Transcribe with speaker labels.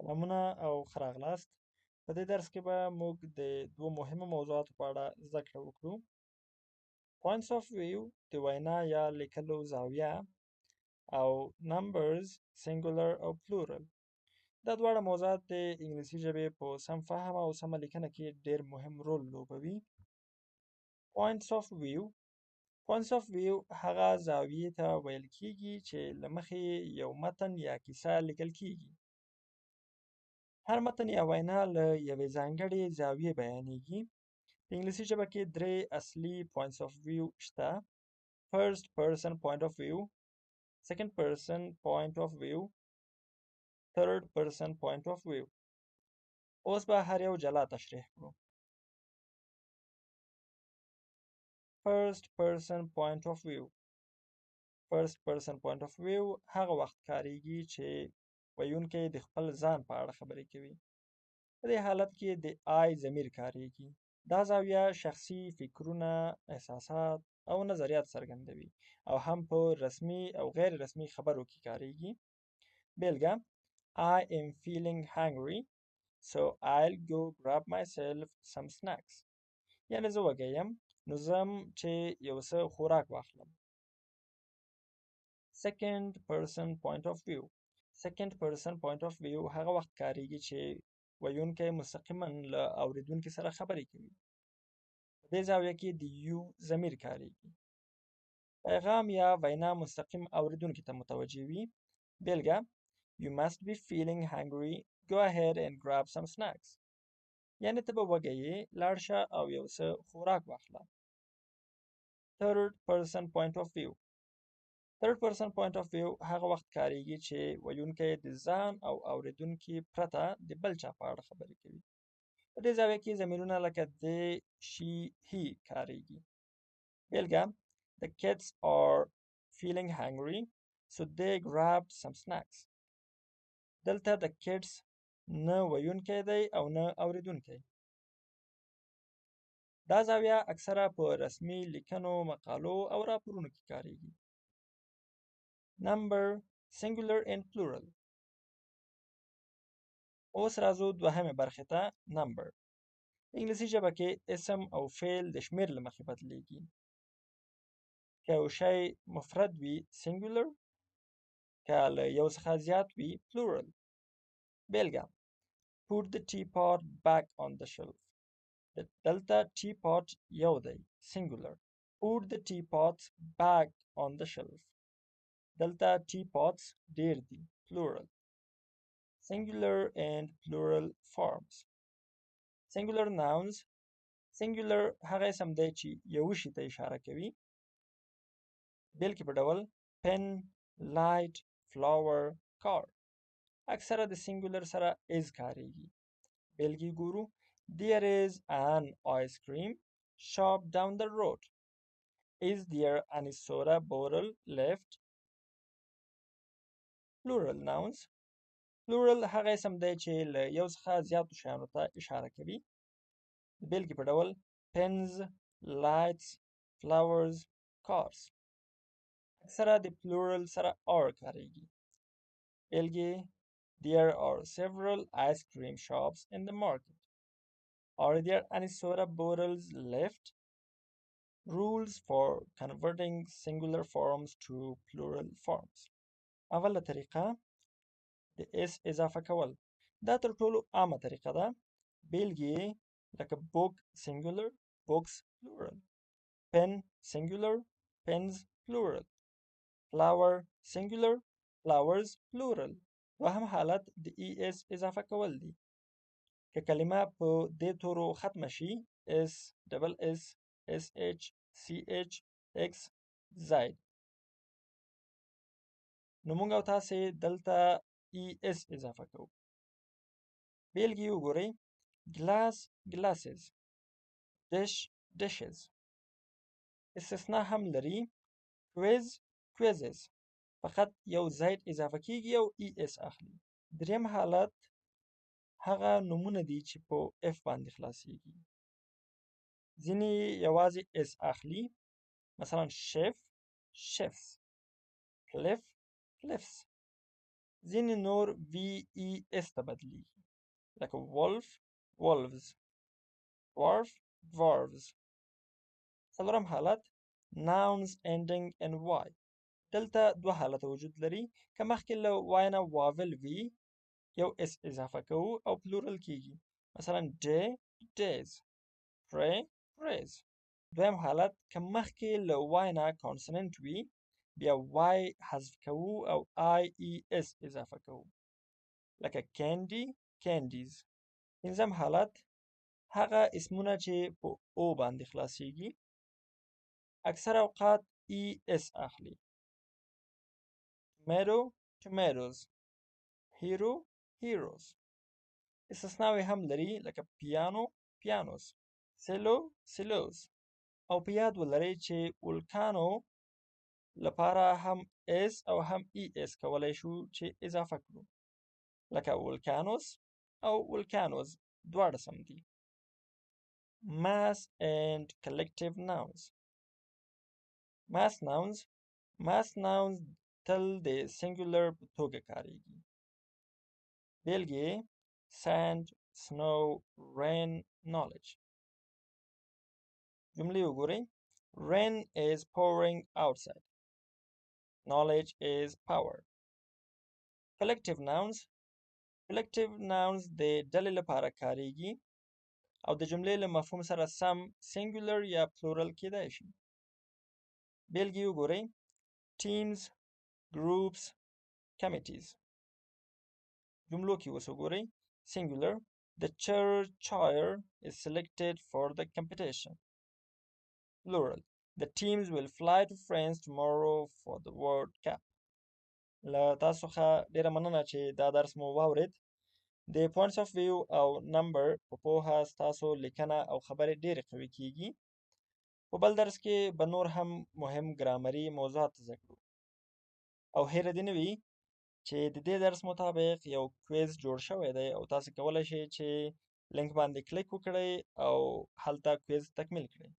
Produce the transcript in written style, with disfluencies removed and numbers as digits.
Speaker 1: سلامونه او ښه راغلاست. په دې درس کې به موږ د دوو مهمو موضوعاتو په اړه زده کړه وکړو. points of view د وینا یا لیکلو زاویه او numbers singular او plural. دا دواړه موضوعات د انګلیسي ژبې په سم فهم او سمه لیکنه کې ډېر مهم رول لوبوي. points of view points of view هغه زاویې ته ویل کیږي چې له مخې یو متن یا کیسه لیکل کیږي. هر متن یا وینا له یوې ځانګړې زاویې بیانېږي. په انګلیسي ژبه کې درې اصلي points of view شته: first person point of view, second person point of view, third person point of view. اوس به هر یو جلا تشریح کړو. first person point of view first person point of view هغه وخت کاریږي چې ویونکی د خپل ځان په اړه خبرې کوي. په دې حالت کې د I ضمیر کاریږي. دا زاویه شخصي فکرونه، احساسات او نظریات څرګندوي او هم په رسمي او غیر رسمي خبرو کې کاریږي. بیلګه: I am feeling hungry, so I'll go grab myself some snacks. یعنی زه وږی یم نو ځم چې یو څه خوراک واخلم. second person point of view second person point of view هغه وخت کاریږي چې ویونکی مستقیما له اوریدونکي سره خبرې کوي. په دې زاویه کې د یو ضمیر کاریږي. پیغام یا وینا مستقیم اوریدونکي ته متوجه وي. بیلګه: You must be feeling hungry. Go ahead and grab some snacks. یعنی ته به وږی یې، لاړ شه او یو څه خوراک واخله. third person point of view third person point of view هغه وخت کاریږي چې ویونکی د ځان او اوریدونکي پرته د بل چا په اړه خبرې کوي. په دې زاویه کې ضمیرونه لکه they, she, he کاریږي. بیلګه: The kids are feeling hungry, so they grabbed some snacks. دلته د kids نه ویونکی دی او نه اوریدونکی. دا زاویه اکثره په رسمي لیکنو، مقالو او راپورونو کې کاریږي. number singular and plural. اوس راځو دوهمې برخې ته. number انګلیسي ژبه کې اسم او فعل د شمیر له مخې بدلیږي. که یو شی مفرد وي singular، که له یو څخه زیات وي plural. بیلګه: put the teapot back on the shelf. دلته teapot یو دی singular. put the teapots back on the shelf. دلته teapots ډیر دي plural. singular and plural forms. singular nouns singular هغه اسم دی چې یو شي ته اشاره کوي. بلکې په ډول pen, light, flower, car. اکثره د singular سره is کاریږي. بلګې ګورو: There is an ice cream shop down the road. Is there any soda bottle left? plural nouns plural هغه اسم دی چې له یو څخه زیاتو شیانو ته اشاره کوي. بلکې په ډول pens, lights, flowers, cars. اکثره د plural سره are کاریږي. بلګې: There are several ice cream shops in the market. Are there any soda bottles left? Rules for converting singular forms to plural forms. اوله طریقه د s اضافه کول. دا تر ټولو عامه طریقه ده. بیلګې لکه book singular, books plural. pen singular, pens plural. flower singular, flowers plural. دوهم حالت د es اضافه کول دي. که کلمه په دې تورو ختمه شي s, double s, sh, ch, x, z، نو موږ او تاسې دلته es اضافه کوو. بیلګې وګورئ: glass glasses, dish dishes. استثناء هم لري: quiz quizzes. فقط یو زید اضافه کیږي او es اخلي. دریم حالت هغه نومونه دي چې په f باندې خلاصیږي. ځینې یوازې s اخلي، مثلا chef chefs، cliff cliffs. ځینې نور وي ای اس ته بدلیږي لکه wolf wolves dwarf dwarves. څلورم حالت nouns ending in y. دلته دوه حالته وجود لري که مخکې له y نه واول وي یو اس اضافه کوو او پلورل کیږي مثلا day days pray prays. دویم حالت که مخکې له y نه کانسوننت وي بیا y حذف کوو او آی ای اس اضافه کوو لکه candy candies. پنځم حالت هغه اسمونه چې په او باندې خلاصیږي اکثر اوقات ای اس اخلي tomato tomatoes hero heroes. استثناوې هم لري لکه piano pianos cello cellos. او په یاد ولرئ چې ولکانو لپاره هم اس او هم ای اس کولی شو چې اضافه کړو لکه ولکانوس او ولکانوز دواړه سم دي. mass and collective nouns. mass nouns تل د سنګولر په توګه کاریږي. بیلګې sand snow rain knowledge. جملې وګورئ rain is pouring outside knowledge is power. collective nouns د ډلې لپاره کاریږي او د جملې له مفهوم سره سم سنګولر یا پلورل کیدای شي. بیلګې وګورئ teams groups committees. جملو کې اوس وګورئ singular the chair is selected for the competition. plural the teams will fly to France tomorrow for the World Cup. له تاسو څخه ډیره مننه چې دا درس مو واورید. د points of view او number په پوهه ستاسو لیکنه او خبرې ډیرې قوي کیږي. په بل درس کې به نور هم مهم ګرامري موضوعات زده کړو. او هیره دې نه وي چې د دې درس مطابق یو کویز جوړ شوی دی او تاسو کولی شئ چې لینک باندې کلیک وکړئ او هلته کویز تکمیل کړئ.